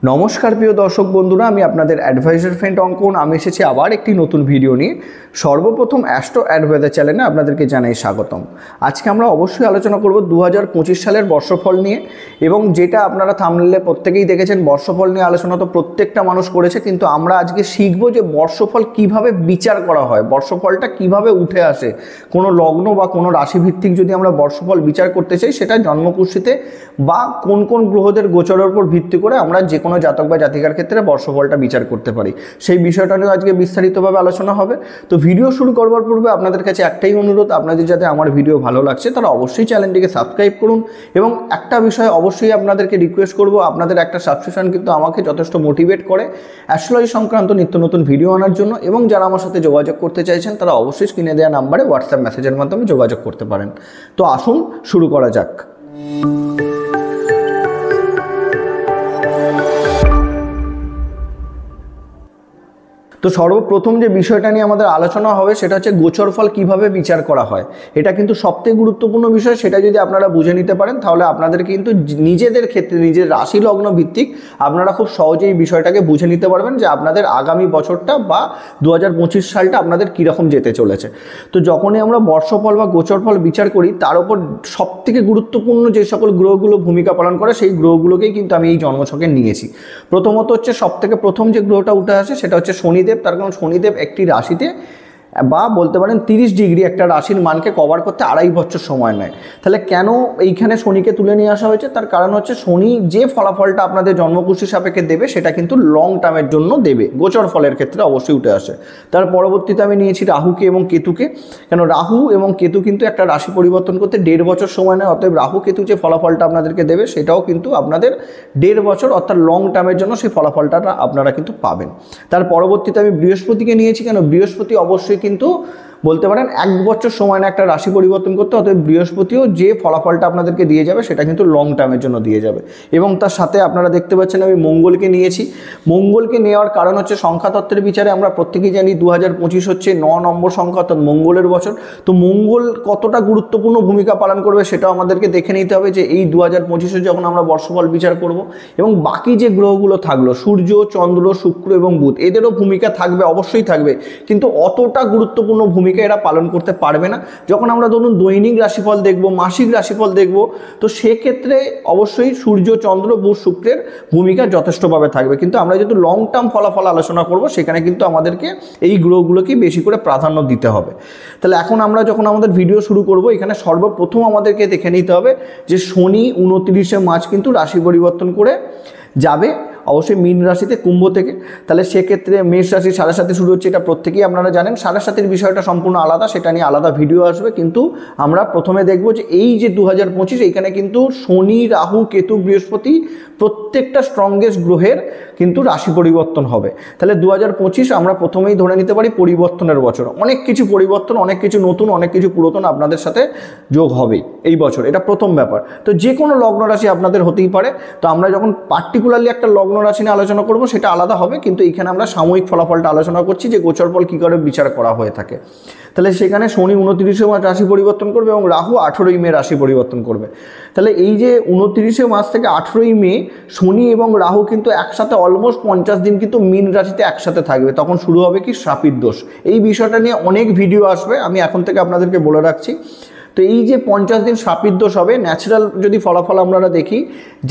নমস্কার প্রিয় দর্শক বন্ধুরা, আমি আপনাদের অ্যাডভাইজার ফ্রেন্ড অঙ্কন। আমি এসেছি আবার একটি নতুন ভিডিও নিয়ে। সর্বপ্রথম অ্যাস্ট্রো অ্যাডভাইজার চ্যানেলে আপনাদেরকে জানাই স্বাগতম। আজকে আমরা অবশ্যই আলোচনা করব 2025 সালের বর্ষফল নিয়ে, এবং যেটা আপনারা থাম্বনেইলে প্রত্যেকেই দেখেছেন, বর্ষফল নিয়ে আলোচনা তো প্রত্যেকটা মানুষ করেছে, কিন্তু আমরা আজকে শিখব যে বর্ষফল কিভাবে বিচার করা হয়, বর্ষফলটা কিভাবে উঠে আসে। কোনো লগ্ন বা কোনো রাশিভিত্তিক যদি আমরা বর্ষফল বিচার করতে চাই, সেটা জন্মকুষ্ঠিতে বা কোন কোন গ্রহদের গোচরের উপর ভিত্তি করে আমরা যে কোনো জাতক বা জাতিকার ক্ষেত্রে বর্ষফলটা বিচার করতে পারি, সেই বিষয়টা নিয়ে আজকে বিস্তারিতভাবে আলোচনা হবে। তো ভিডিও শুরু করবার পূর্বে আপনাদের কাছে একটাই অনুরোধ, আপনাদের যাতে আমার ভিডিও ভালো লাগছে তারা অবশ্যই চ্যানেলটিকে সাবস্ক্রাইব করুন, এবং একটা বিষয় অবশ্যই আপনাদেরকে রিকোয়েস্ট করব, আপনাদের একটা সাবস্ক্রিপশন কিন্তু আমাকে যথেষ্ট মোটিভেট করে অ্যাস্ট্রোলজি সংক্রান্ত নিত্য নতুন ভিডিও আনার জন্য। এবং যারা আমার সাথে যোগাযোগ করতে চাইছেন তারা অবশ্যই স্ক্রিনে দেওয়া নাম্বারে হোয়াটসঅ্যাপ মেসেজের মাধ্যমে যোগাযোগ করতে পারেন। তো আসুন শুরু করা যাক। তো সর্বপ্রথম যে বিষয়টা নিয়ে আমাদের আলোচনা হবে সেটা হচ্ছে গোচরফল কিভাবে বিচার করা হয়। এটা কিন্তু সবথেকে গুরুত্বপূর্ণ বিষয়। সেটা যদি আপনারা বুঝে নিতে পারেন তাহলে আপনাদের কিন্তু নিজেদের ক্ষেত্রে, নিজের রাশি লগ্ন ভিত্তিক আপনারা খুব সহজেই এই বিষয়টাকে বুঝে নিতে পারবেন যে আপনাদের আগামী বছরটা বা 2025 সালটা আপনাদের কীরকম যেতে চলেছে। তো যখনই আমরা বর্ষফল বা গোচরফল বিচার করি, তার উপর সবথেকে গুরুত্বপূর্ণ যে সকল গ্রহগুলো ভূমিকা পালন করে সেই গ্রহগুলোকেই কিন্তু আমি এই জন্মছকে নিয়েছি। প্রথমত হচ্ছে সবথেকে প্রথম যে গ্রহটা উঠে আসে সেটা হচ্ছে শনিদেব। তার কারণ শনিদেব একটি রাশিতে বা বলতে পারেন 30 ডিগ্রি একটা রাশির মানকে কভার করতে 2.5 বছর সময় নেয়। তাহলে কেন এইখানে শনিকে তুলে নিয়ে আসা হয়েছে? তার কারণ হচ্ছে শনি যে ফলাফলটা আপনাদের জন্মকুষ্ঠি সাপেক্ষে দেবে সেটা কিন্তু লং টার্মের জন্য দেবে, গোচর ফলের ক্ষেত্রে অবশ্যই উঠে আসে। তার পরবর্তীতে আমি নিয়েছি রাহুকে এবং কেতুকে। কেন রাহু এবং কেতু কিন্তু একটা রাশি পরিবর্তন করতে 1.5 বছর সময় নেয়। অতএব রাহু কেতু যে ফলাফলটা আপনাদেরকে দেবে সেটাও কিন্তু আপনাদের 1.5 বছর অর্থাৎ লং টার্মের জন্য সেই ফলাফলটা আপনারা কিন্তু পাবেন। তার পরবর্তীতে আমি বৃহস্পতিকে নিয়েছি। কেন বৃহস্পতি অবশ্যই কিন্তু বলতে পারেন 1 বছর সময় না একটা রাশি পরিবর্তন করতে। অতএব বৃহস্পতিও যে ফলাফলটা আপনাদেরকে দিয়ে যাবে সেটা কিন্তু লং টার্মের জন্য দিয়ে যাবে। এবং তার সাথে আপনারা দেখতে পাচ্ছেন আমি মঙ্গলকে নিয়েছি। মঙ্গলকে নেওয়ার কারণ হচ্ছে সংখ্যাতত্ত্বের বিচারে আমরা প্রত্যেকেই জানি 2025 হচ্ছে 9 নম্বর সংখ্যা, অর্থাৎ মঙ্গলের বছর। তো মঙ্গল কতটা গুরুত্বপূর্ণ ভূমিকা পালন করবে সেটাও আমাদেরকে দেখে নিতে হবে যে এই 2025-এ যখন আমরা বর্ষফল বিচার করব, এবং বাকি যে গ্রহগুলো থাকলো সূর্য, চন্দ্র, শুক্র এবং বুধ, এদেরও ভূমিকা থাকবে, অবশ্যই থাকবে, কিন্তু অতটা গুরুত্বপূর্ণ ভূমিকা এরা পালন করতে পারবে না। যখন আমরা ধরুন দৈনিক রাশিফল দেখব, মাসিক রাশিফল দেখব, তো সেক্ষেত্রে অবশ্যই সূর্য, চন্দ্র, বুধ, শুক্রের ভূমিকা যথেষ্টভাবে থাকবে। কিন্তু আমরা যেহেতু লং টার্ম ফলাফল আলোচনা করব, সেখানে কিন্তু আমাদেরকে এই গ্রহগুলোকেই বেশি করে প্রাধান্য দিতে হবে। তাহলে এখন আমরা যখন আমাদের ভিডিও শুরু করব, এখানে সর্বপ্রথম আমাদেরকে দেখে নিতে হবে যে শনি 29শে মার্চ কিন্তু রাশি পরিবর্তন করে যাবে অবশ্যই মীন রাশিতে কুম্ভ থেকে। তাহলে সেক্ষেত্রে মেষ রাশি 7.5 শুরু হচ্ছে, এটা প্রত্যেকেই আপনারা জানেন। 7.5 বিষয়টা সম্পূর্ণ আলাদা, সেটা নিয়ে আলাদা ভিডিও আসবে। কিন্তু আমরা প্রথমে দেখব যে এই যে 2025 এইখানে কিন্তু শনি, রাহু, কেতু, বৃহস্পতি প্রত্যেকটা স্ট্রংগেস্ট গ্রহের কিন্তু রাশি পরিবর্তন হবে। তাহলে 2025 আমরা প্রথমেই ধরে নিতে পারি পরিবর্তনের বছর। অনেক কিছু পরিবর্তন, অনেক কিছু নতুন, অনেক কিছু পুরাতন আপনাদের সাথে যোগ হবে এই বছর, এটা প্রথম ব্যাপার। তো যে কোনো লগ্ন রাশি আপনাদের হতেই পারে। তো আমরা যখন পার্টিকুলারলি একটা লগ্ন রাশি নিয়ে আলোচনা করব সেটা আলাদা হবে, কিন্তু এখানে আমরা সাময়িক ফলাফলটা আলোচনা করছি যে গোচরফল কী করে বিচার করা হয়ে থাকে। তাহলে সেখানে শনি 29শে মার্চ রাশি পরিবর্তন করবে এবং রাহু 18ই মে রাশি পরিবর্তন করবে। তাহলে এই যে 29শে মার্চ থেকে 18ই মে শনি এবং রাহু কিন্তু একসাথে অলমোস্ট 50 দিন কিন্তু মীন রাশিতে একসাথে থাকবে। তখন শুরু হবে কি শ্রাপিত দোষ। এই বিষয়টা নিয়ে অনেক ভিডিও আসবে, আমি এখন থেকে আপনাদেরকে বলে রাখছি। তো এই যে 50 দিন শ্রাপিত দোষ হবে, ন্যাচারাল যদি ফলাফল আমরা দেখি,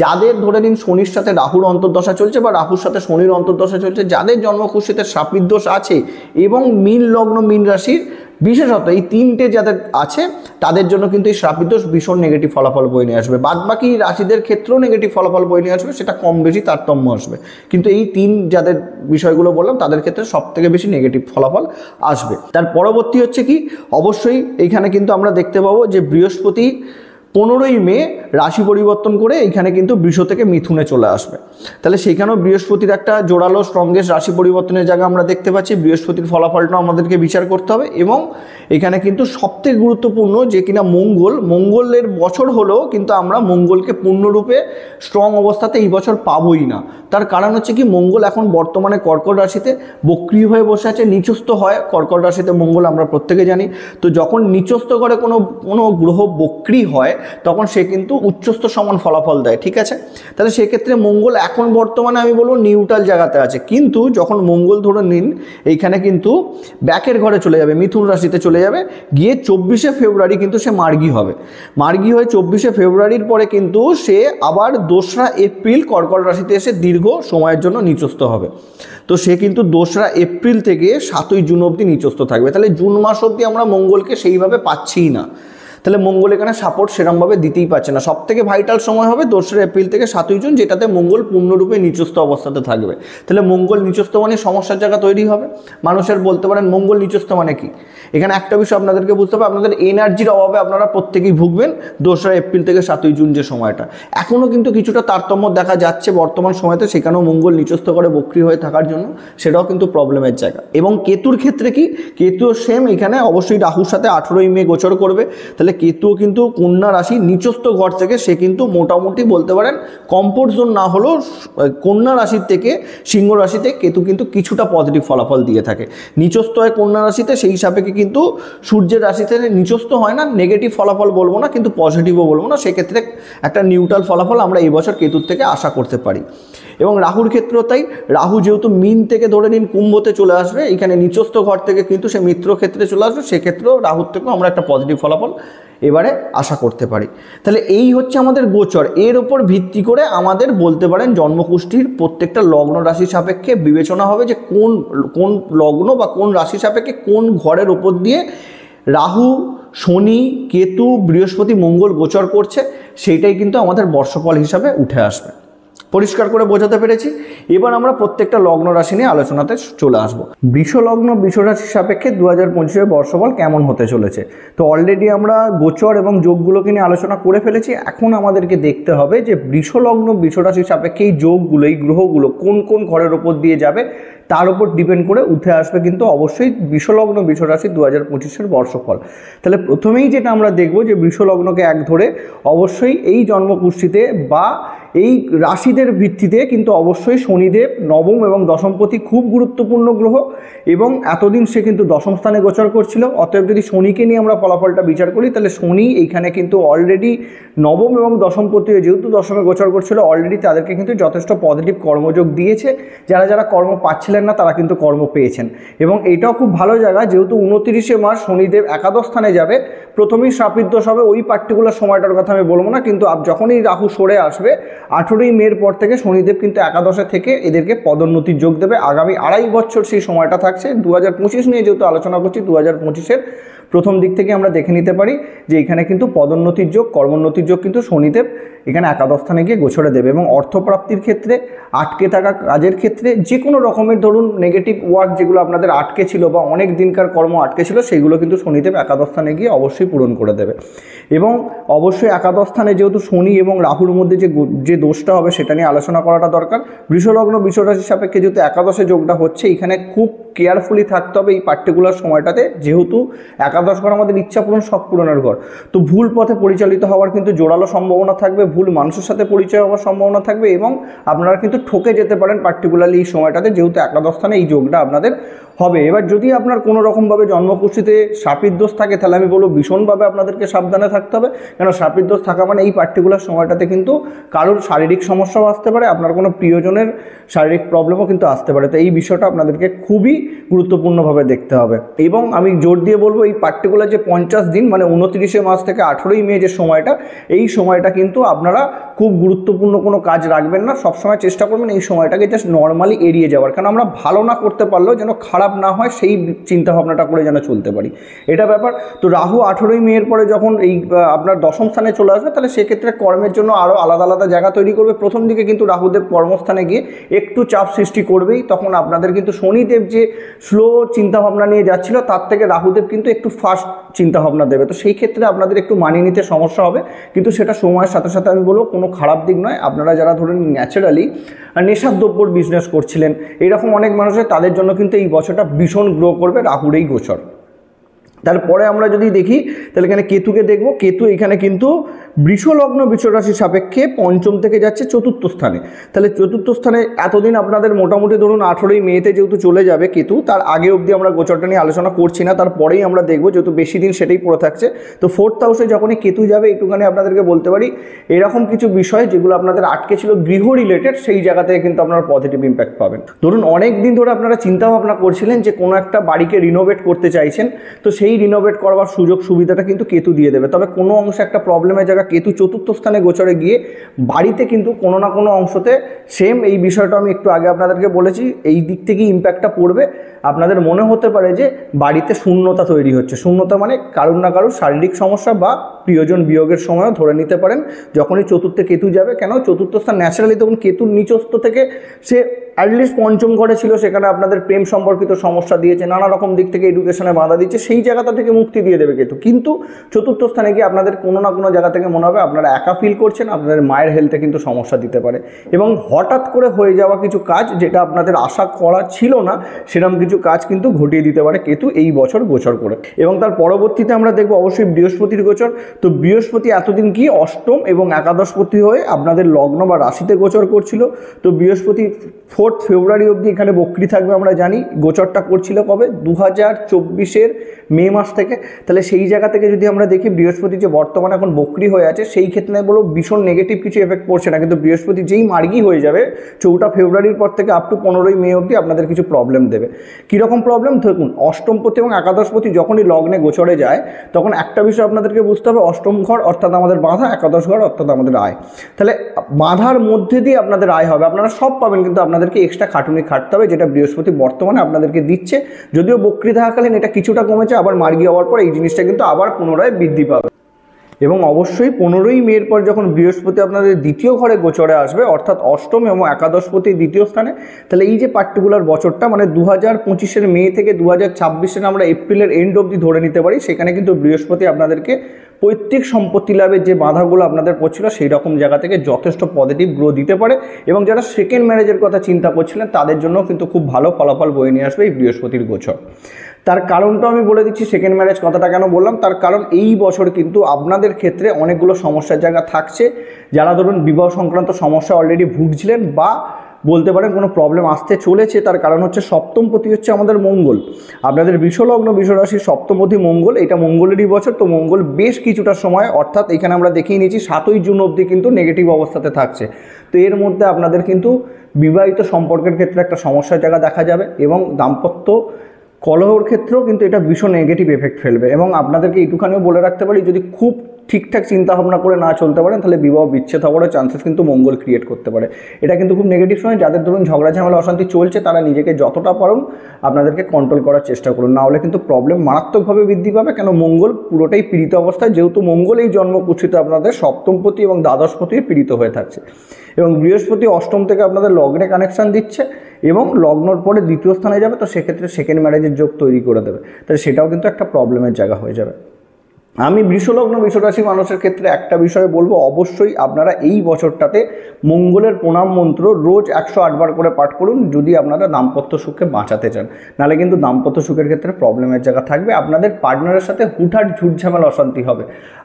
যাদের ধরে নিন শনির সাথে রাহুর অন্তর্দশা চলছে বা রাহুর সাথে শনির অন্তর্দশা চলছে, যাদের জন্মকুষ্ঠিতে শ্রাপিত দোষ আছে এবং মীন লগ্ন, মীন রাশির বিশেষত এই 3টে যাদের আছে তাদের জন্য কিন্তু এই শ্রাপিত দোষ ভীষণ নেগেটিভ ফলাফল বয়ে নিয়ে আসবে। বাদবাকি রাশিদের ক্ষেত্রেও নেগেটিভ ফলাফল বয়ে নিয়ে আসবে, সেটা কম বেশি তারতম্য আসবে। কিন্তু এই 3 যাদের বিষয়গুলো বললাম তাদের ক্ষেত্রে সবথেকে বেশি নেগেটিভ ফলাফল আসবে। তার পরবর্তী হচ্ছে কি, অবশ্যই এইখানে কিন্তু আমরা দেখতে পাবো যে বৃহস্পতি 15ই মে রাশি পরিবর্তন করে এইখানে কিন্তু বৃষ থেকে মিথুনে চলে আসবে। তাহলে সেইখানেও বৃহস্পতির একটা জোরালো স্ট্রংগেস্ট রাশি পরিবর্তনের জায়গা আমরা দেখতে পাচ্ছি। বৃহস্পতির ফলাফলটাও আমাদেরকে বিচার করতে হবে। এবং এখানে কিন্তু সবথেকে গুরুত্বপূর্ণ যে কিনা মঙ্গলের বছর হলেও কিন্তু আমরা মঙ্গলকে পূর্ণরূপে স্ট্রং অবস্থাতে এই বছর পাবোই না। তার কারণ হচ্ছে কি, মঙ্গল এখন বর্তমানে কর্কট রাশিতে বক্রি হয়ে বসে আছে, নিচস্থ হয় কর্কট রাশিতে মঙ্গল, আমরা প্রত্যেকে জানি। তো যখন নিচস্থ করে কোনো গ্রহ বক্রি হয় তখন সে কিন্তু উচ্চস্থ সমান ফলাফল দেয়, ঠিক আছে। তাহলে সেক্ষেত্রে মঙ্গল এখন বর্তমানে আমি বলবো নিউট্রাল জায়গাতে আছে, কিন্তু যখন মঙ্গল ধরে নিন এইখানে কিন্তু ব্যাকের ঘরে চলে যাবে, মিথুন রাশিতে চলে যাবে, গিয়ে 24শে ফেব্রুয়ারি কিন্তু সে মার্গী হবে। মার্গী হয়ে 24শে ফেব্রুয়ারির পরে কিন্তু সে আবার 2রা এপ্রিল কর্কট রাশিতে এসে দীর্ঘ সময়ের জন্য নিচস্থ হবে। তো সে কিন্তু 2রা এপ্রিল থেকে 7ই জুন অবধি নিচস্থ থাকবে। তাহলে জুন মাস অবধি আমরা মঙ্গলকে সেইভাবে পাচ্ছিই না। তাহলে মঙ্গল এখানে সাপোর্ট সেরকমভাবে দিতেই পারছে না। সব থেকে ভাইটাল সময় হবে 2রা এপ্রিল থেকে 7ই জুন, যেটাতে মঙ্গল পূর্ণরূপে নিচস্থ অবস্থাতে থাকবে। তাহলে মঙ্গল নিচস্থ মানে সমস্যার জায়গা তৈরি হবে। মানুষের বলতে পারেন মঙ্গল নিচস্থ মানে কি? এখানে একটা বিষয় আপনাদেরকে বুঝতে হবে, আপনাদের এনার্জির অভাবে আপনারা প্রত্যেকেই ভুগবেন 2রা এপ্রিল থেকে 7ই জুন যে সময়টা। এখনও কিন্তু কিছুটা তারতম্য দেখা যাচ্ছে বর্তমান সময়তে, সেখানেও মঙ্গল নিচস্থ করে বক্রী হয়ে থাকার জন্য, সেটাও কিন্তু প্রবলেমের জায়গা। এবং কেতুর ক্ষেত্রে কি? কেতুও সেম, এখানে অবশ্যই রাহুর সাথে 18ই মে গোচর করবে। তাহলে কেতুও কিন্তু কন্যা রাশি নিচস্থ ঘর থেকে সে কিন্তু মোটামুটি বলতে পারেন কমফোর্ট জোন না হলেও কন্যা রাশির থেকে সিংহ রাশিতে কেতু কিন্তু কিছুটা পজিটিভ ফলাফল দিয়ে থাকে। নিচস্থ হয় কন্যা রাশিতে, সেই সাপেক্ষে কিন্তু সূর্যের রাশিতে নিচস্থ হয় না। নেগেটিভ ফলাফল বলবো না, কিন্তু পজিটিভও বলবো না, সেক্ষেত্রে একটা নিউট্রাল ফলাফল আমরা এই বছর কেতুর থেকে আশা করতে পারি। এবং রাহুর ক্ষেত্রেও তাই, রাহু যেহেতু মিন থেকে ধরে নিন কুম্ভতে চলে আসবে, এখানে নিচস্থ ঘর থেকে কিন্তু সে মিত্র ক্ষেত্রে চলে আসবে, সেক্ষেত্রেও রাহুর থেকেও আমরা একটা পজিটিভ ফলাফল এবারে আশা করতে পারি। তাহলে এই হচ্ছে আমাদের গোচর। এর ওপর ভিত্তি করে আমাদের বলতে পারেন জন্মকুষ্ঠির প্রত্যেকটা লগ্ন রাশি সাপেক্ষে বিবেচনা হবে যে কোন লগ্ন বা কোন রাশি সাপেক্ষে কোন ঘরের ওপর দিয়ে রাহু, শনি, কেতু, বৃহস্পতি, মঙ্গল গোচর করছে, সেইটাই কিন্তু আমাদের বর্ষফল হিসাবে উঠে আসবে। পরিষ্কার করে বোঝাতে পেরেছি? এবার আমরা প্রত্যেকটা লগ্ন রাশি নিয়ে আলোচনাতে চলে আসব। বৃষ লগ্ন বৃষ রাশির সাপেক্ষে 2025 বর্ষফল কেমন হতে চলেছে। তো অলরেডি আমরা গোচর এবং যোগগুলোকে নিয়ে আলোচনা করে ফেলেছি। এখন আমাদেরকে দেখতে হবে যে বৃষ লগ্ন বৃষ রাশির সাপেক্ষে এই যোগগুলো, এই গ্রহগুলো কোন কোন ঘরের ওপর দিয়ে যাবে, তার উপর ডিপেন্ড করে উঠে আসবে কিন্তু অবশ্যই বৃষলগ্ন বৃষরাশি 2025 বর্ষফল। তাহলে প্রথমেই যেটা আমরা দেখব যে বৃষলগ্নকে এক ধরে অবশ্যই এই জন্মকুষ্ঠিতে বা এই রাশিদের ভিত্তিতে কিন্তু অবশ্যই শনিদেব নবম এবং দশমপতি খুব গুরুত্বপূর্ণ গ্রহ, এবং এতদিন সে কিন্তু দশম স্থানে গোচর করছিল। অতএব যদি শনিকে নিয়ে আমরা ফলাফলটা বিচার করি, তাহলে শনি এইখানে কিন্তু অলরেডি নবম এবং দশমপতি যেহেতু দশমে গোচর করছিল, অলরেডি তাদেরকে কিন্তু যথেষ্ট পজিটিভ কর্মযোগ দিয়েছে। যারা যারা কর্ম পাচ্ছিলেন না তারা কিন্তু কর্ম পেয়েছেন। এবং এইটাও খুব ভালো জায়গা, যেহেতু 29শে মার্চ শনিদেব একাদশ স্থানে যাবে, প্রথমেই শ্রাপিতদোষ হবে, ওই পার্টিকুলার সময়টার কথা আমি বলবো না, কিন্তু যখনই রাহু সরে আসবে 18ই মের পর থেকে শনিদেব কিন্তু একাদশে থেকে এদেরকে পদোন্নতির যোগ দেবে। আগামী 2.5 বছর সেই সময়টা থাকছে। 2025 নিয়ে যেহেতু আলোচনা করছি, 2025-এর প্রথম দিক থেকে আমরা দেখে নিতে পারি যে এখানে কিন্তু পদোন্নতির যোগ, কর্মোন্নতির যোগ কিন্তু শনিদেব এখানে একাদশ স্থানে গিয়ে গোচরে দেবে। এবং অর্থপ্রাপ্তির ক্ষেত্রে, আটকে থাকা কাজের ক্ষেত্রে, যে কোনো রকমের ধরুন নেগেটিভ ওয়ার্ক যেগুলো আপনাদের আটকে ছিল বা অনেক দিনকার কর্ম আটকে ছিল, সেইগুলো কিন্তু শনিদেব একাদশ স্থানে গিয়ে অবশ্যই পূরণ করে দেবে। এবং অবশ্যই একাদশ স্থানে যেহেতু শনি এবং রাহুর মধ্যে যে দোষটা হবে সেটা নিয়ে আলোচনা করাটা দরকার। বৃষলগ্ন বৃষরাশির সাপেক্ষে যেহেতু একাদশে যোগটা হচ্ছে, এখানে খুব কেয়ারফুলি থাকতে হবে এই পার্টিকুলার সময়টাতে, যেহেতু একাদশ ঘর আমাদের ইচ্ছা পূরণ, শখ পূরণের ঘর। তো ভুল পথে পরিচালিত হওয়ার কিন্তু জোরালো সম্ভাবনা থাকবে, ভুল মানুষের সাথে পরিচয় হওয়ার সম্ভাবনা থাকবে, এবং আপনারা কিন্তু ঠকে যেতে পারেন পার্টিকুলারলি এই সময়টাতে, যেহেতু একাদশ স্থানে এই যোগটা আপনাদের হবে। এবার যদি আপনার কোনো রকমভাবে জন্মকুষ্ঠিতে শ্রাপিত দোষ থাকে, তাহলে আমি বলবো ভীষণভাবে আপনাদেরকে সাবধানে থাকতে হবে, কেন শ্রাপিত দোষ থাকা মানে এই পার্টিকুলার সময়টাতে কিন্তু কারোর শারীরিক সমস্যাও আসতে পারে, আপনার কোনো প্রিয়জনের শারীরিক প্রবলেমও কিন্তু আসতে পারে। তো এই বিষয়টা আপনাদেরকে খুবই গুরুত্বপূর্ণভাবে দেখতে হবে। এবং আমি জোর দিয়ে বলবো এই পার্টিকুলার যে 50 দিন মানে 29শে মার্চ থেকে 18ই মে যে সময়টা, এই সময়টা কিন্তু আপনারা খুব গুরুত্বপূর্ণ কোনো কাজ রাখবেন না। সবসময় চেষ্টা করবেন এই সময়টাকে জাস্ট নর্মালি এড়িয়ে যাওয়ার, কারণ আমরা ভালো না করতে পারলেও যেন খারাপ না হয় সেই চিন্তাভাবনাটা করে যেন চলতে পারি, এটা ব্যাপার। তো রাহু 18ই মের পরে যখন এই আপনার দশম স্থানে চলে আসবে, তাহলে সেক্ষেত্রে কর্মের জন্য আরও আলাদা আলাদা জায়গা তৈরি করবে। প্রথম দিকে কিন্তু রাহুদেব কর্মস্থানে গিয়ে একটু চাপ সৃষ্টি করবেই, তখন আপনাদের কিন্তু শনিদেব যে স্লো চিন্তাভাবনা নিয়ে যাচ্ছিল, তার থেকে রাহুদেব কিন্তু একটু ফাস্ট চিন্তাভাবনা দেবে। তো সেই ক্ষেত্রে আপনাদের একটু মানিয়ে নিতে সমস্যা হবে, কিন্তু সেটা সময়ের সাথে সাথে আমি বলবো কোনো খারাপ দিক নয়। আপনারা যারা ধরুন ন্যাচারালি নেশার দ্রব্যর বিজনেস করছিলেন, এইরকম অনেক মানুষের, তাদের জন্য কিন্তু এই বছরটা ভীষণ গ্রো করবে রাহুর এই গোচর। তারপরে আমরা যদি দেখি তাহলে এখানে কেতুকে দেখব। কেতু এখানে কিন্তু বৃষ লগ্ন বৃষ রাশির সাপেক্ষে পঞ্চম থেকে যাচ্ছে চতুর্থ স্থানে। তাহলে চতুর্থ স্থানে এতদিন আপনাদের মোটামুটি ধরুন 18ই মেতে যেহেতু চলে যাবে কেতু, তার আগে অবধি আমরা গোচরটা নিয়ে আলোচনা করছি না, তারপরেই আমরা দেখবো যেহেতু বেশি দিন সেটাই পড়ে থাকছে। তো 4th হাউসে যখনই কেতু যাবে একটুখানি আপনাদেরকে বলতে পারি এরকম কিছু বিষয় যেগুলো আপনাদের আটকে ছিল গৃহ রিলেটেড, সেই জায়গা থেকে কিন্তু আপনারা পজিটিভ ইম্প্যাক্ট পাবেন। ধরুন অনেক দিন ধরে আপনারা চিন্তা ভাবনা করছিলেন যে কোনো একটা বাড়িকে রিনোভেট করতে চাইছেন, তো সেই রিনোভেট করবার সুযোগ সুবিধাটা কিন্তু কেতু দিয়ে দেবে। তবে কোনো অংশে একটা প্রবলেমের জায়গা কেতু চতুর্থ স্থানে গোচরে গিয়ে বাড়িতে কিন্তু কোনো না কোনো অংশতে সেম এই বিষয়টা আমি একটু আগে আপনাদেরকে বলেছি, এই দিক থেকেই ইম্প্যাক্টটা পড়বে। আপনাদের মনে হতে পারে যে বাড়িতে শূন্যতা তৈরি হচ্ছে। শূন্যতা মানে কারুর না কারুর শারীরিক সমস্যা বা প্রিয়জন বিয়োগের সময়ও ধরে নিতে পারেন যখনই চতুর্থে কেতু যাবে। কেন চতুর্থ স্থান ন্যাচারালি তখন কেতুর নিচস্থ থেকে সে অ্যাটলিস্ট পঞ্চম ঘরে ছিল, সেখানে আপনাদের প্রেম সম্পর্কিত সমস্যা দিয়েছে, নানা রকম দিক থেকে এডুকেশনে বাধা দিচ্ছে, সেই জায়গাটা থেকে মুক্তি দিয়ে দেবে কেতু। কিন্তু চতুর্থ স্থানে গিয়ে আপনাদের কোনো না কোনো জায়গা থেকে মনে হবে আপনারা একা ফিল করছেন, আপনাদের মায়ের হেলথে কিন্তু সমস্যা দিতে পারে। এবং হঠাৎ করে হয়ে যাওয়া কিছু কাজ যেটা আপনাদের আশা করা ছিল না, সেরকম কিছু কাজ কিন্তু ঘটিয়ে দিতে পারে কেতু এই বছর গোচর করে। এবং তার পরবর্তীতে আমরা দেখবো অবশ্যই বৃহস্পতির গোচর। তো বৃহস্পতি এতদিন কি অষ্টম এবং একাদশপতি হয়ে আপনাদের লগ্ন বা রাশিতে গোচর করছিল। তো বৃহস্পতি 4 ফেব্রুয়ারি অবধি এখানে বক্রি থাকবে আমরা জানি। গোচরটা করছিল কবে? 2024-এর মে মাস থেকে। তাহলে সেই জায়গা থেকে যদি আমরা দেখি বৃহস্পতি যে বর্তমানে এখন বক্রি হয়ে আছে, সেই ক্ষেত্রে বলবো ভীষণ নেগেটিভ কিছু এফেক্ট পড়ছে না। কিন্তু বৃহস্পতি যেই মার্গী হয়ে যাবে 4 ফেব্রুয়ারির পর থেকে আপ টু 15ই মে অবধি আপনাদের কিছু প্রবলেম দেবে। কীরকম প্রবলেম? দেখুন অষ্টমপতি এবং একাদশপতি যখনই লগ্নে গোচরে যায় তখন একটা বিষয় আপনাদেরকে বুঝতে হবে, অষ্টম ঘর অর্থাৎ আমাদের বাধা, একাদশ ঘর অর্থাৎ আমাদের আয়। তাহলে বাধার মধ্যে দিয়ে আপনাদের আয় হবে, আপনারা সব পাবেন, কিন্তু আপনাদেরকে এক্সট্রা খাটুনি খাটতে হবে, যেটা বৃহস্পতি বর্তমানে আপনাদেরকে দিচ্ছে। যদিও বক্রি থাকাকালীন এটা কিছুটা কমেছে, আবার মার্গী হওয়ার পর এই জিনিসটা কিন্তু আবার পুনরায় বৃদ্ধি পাবে। এবং অবশ্যই 15ই মের পর যখন বৃহস্পতি আপনাদের দ্বিতীয় ঘরে গোচরে আসবে অর্থাৎ অষ্টম এবং একাদশপতি দ্বিতীয় স্থানে, তাহলে এই যে পার্টিকুলার বছরটা মানে 2025-এর মে থেকে 2026-এর আমরা এপ্রিলের এন্ড অবধি ধরে নিতে পারি, সেখানে কিন্তু বৃহস্পতি আপনাদেরকে পৈতৃক সম্পত্তি লাভের যে বাধাগুলো আপনাদের পড়ছিল সেই রকম জায়গা থেকে যথেষ্ট পজিটিভ গ্রো দিতে পারে। এবং যারা সেকেন্ড ম্যারেজের কথা চিন্তা করছিলেন তাদের জন্য কিন্তু খুব ভালো ফলাফল বয়ে নিয়ে আসবে এই বৃহস্পতির গোচর। তার কারণটা আমি বলে দিচ্ছি, সেকেন্ড ম্যারেজ কথাটা কেন বললাম, তার কারণ এই বছর কিন্তু আপনাদের ক্ষেত্রে অনেকগুলো সমস্যার জায়গা থাকছে। যারা ধরুন বিবাহ সংক্রান্ত সমস্যা অলরেডি ভুগছিলেন বা বলতে পারেন কোনো প্রবলেম আসতে চলেছে, তার কারণ হচ্ছে সপ্তমপতি হচ্ছে আমাদের মঙ্গল। আপনাদের বৃষলগ্ন বৃষরাশির সপ্তমপতি মঙ্গল, এটা মঙ্গলেরই বছর। তো মঙ্গল বেশ কিছুটা সময় অর্থাৎ এখানে আমরা দেখিয়ে নিয়েছি 7ই জুন অবধি কিন্তু নেগেটিভ অবস্থাতে থাকছে। তো এর মধ্যে আপনাদের কিন্তু বিবাহিত সম্পর্কের ক্ষেত্রে একটা সমস্যার জায়গা দেখা যাবে এবং দাম্পত্য কলহর ক্ষেত্রেও কিন্তু এটা ভীষণ নেগেটিভ এফেক্ট ফেলবে। এবং আপনাদেরকে এইটুখানিও বলে রাখতে পারি, যদি খুব ঠিকঠাক চিন্তা ভাবনা করে না চলতে পারেন তাহলে বিবাহ বিচ্ছেদ হওয়ারও চান্সেস কিন্তু মঙ্গল ক্রিয়েট করতে পারে। এটা কিন্তু খুব নেগেটিভ সময়। যাদের ধরুন ঝগড়া ঝামেলা অশান্তি চলছে তারা নিজেকে যতটা পারুন আপনাদেরকে কন্ট্রোল করার চেষ্টা করুন, না হলে কিন্তু প্রবলেম মারাত্মকভাবে বৃদ্ধি পাবে। কেন মঙ্গল পুরোটাই পীড়িত অবস্থায়, যেহেতু মঙ্গল এই জন্মকুষ্ঠিতে আপনাদের সপ্তমপতি এবং দ্বাদশপতি পীড়িত হয়ে থাকছে। এবং বৃহস্পতি অষ্টম থেকে আপনাদের লগ্নে কানেকশান দিচ্ছে এবং লগ্নর পরে দ্বিতীয় স্থানে যাবে, তো সেক্ষেত্রে সেকেন্ড ম্যারেজের যোগ তৈরি করে দেবে। তাহলে সেটাও কিন্তু একটা প্রবলেমের জায়গা হয়ে যাবে। আমি বৃষলগ্ন বৃষরাশি মানুষের ক্ষেত্রে একটা বিষয় বলবো, অবশ্যই আপনারা এই বছরটাতে মঙ্গলের প্রণাম মন্ত্র রোজ 108 বার করে পাঠ করুন যদি আপনারা দাম্পত্য সুখে বাঁচাতে চান। নাহলে কিন্তু দাম্পত্য সুখের ক্ষেত্রে প্রবলেমের জায়গা থাকবে। আপনাদের পার্টনারের সাথে হুটহাট ঝুটঝামেলা অশান্তি হবে,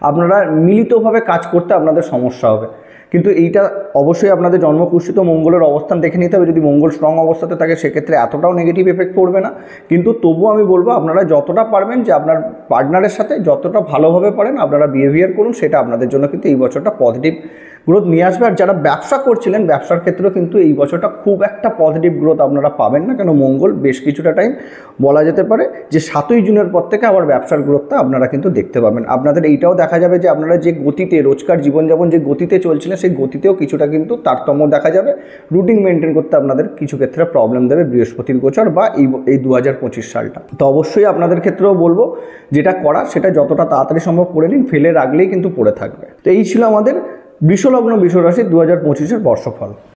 আপনারা মিলিতভাবে কাজ করতে আপনাদের সমস্যা হবে। কিন্তু এইটা অবশ্যই আপনাদের জন্মকুষ্ঠিত মঙ্গলের অবস্থান দেখে নিতে হবে। যদি মঙ্গল স্ট্রং অবস্থাতে থাকে সেক্ষেত্রে এতটাও নেগেটিভ এফেক্ট পড়বে না। কিন্তু তবুও আমি বলবো আপনারা যতটা পারবেন যে আপনার পার্টনারের সাথে যতটা ভালোভাবে পারেন আপনারা বিহেভিয়ার করুন, সেটা আপনাদের জন্য কিন্তু এই বছরটা পজিটিভ গ্রোথ নিয়ে আসবে। আর যারা ব্যবসা করছিলেন ব্যবসার ক্ষেত্রেও কিন্তু এই বছরটা খুব একটা পজিটিভ গ্রোথ আপনারা পাবেন না। কেন মঙ্গল বেশ কিছুটা টাইম বলা যেতে পারে যে 7ই জুনের পর থেকে আবার ব্যবসার গ্রোথটা আপনারা কিন্তু দেখতে পাবেন। আপনাদের এইটাও দেখা যাবে যে আপনারা যে গতিতে রোজকার জীবনযাপন যে গতিতে চলছিলেন সেই গতিতেও কিছুটা কিন্তু তারতম্য দেখা যাবে। রুটিন মেনটেন করতে আপনাদের কিছু ক্ষেত্রে প্রবলেম দেবে বৃহস্পতির গোচর বা এই 2025 সালটা। তো অবশ্যই আপনাদের ক্ষেত্রেও বলবো যেটা করা সেটা যতটা তাড়াতাড়ি সম্ভব করে নিন, ফেলে রাখলেই কিন্তু পড়ে থাকবে। তো এই ছিল আমাদের বৃষলগ্ন বৃষরাশির 2025-এর বর্ষফল।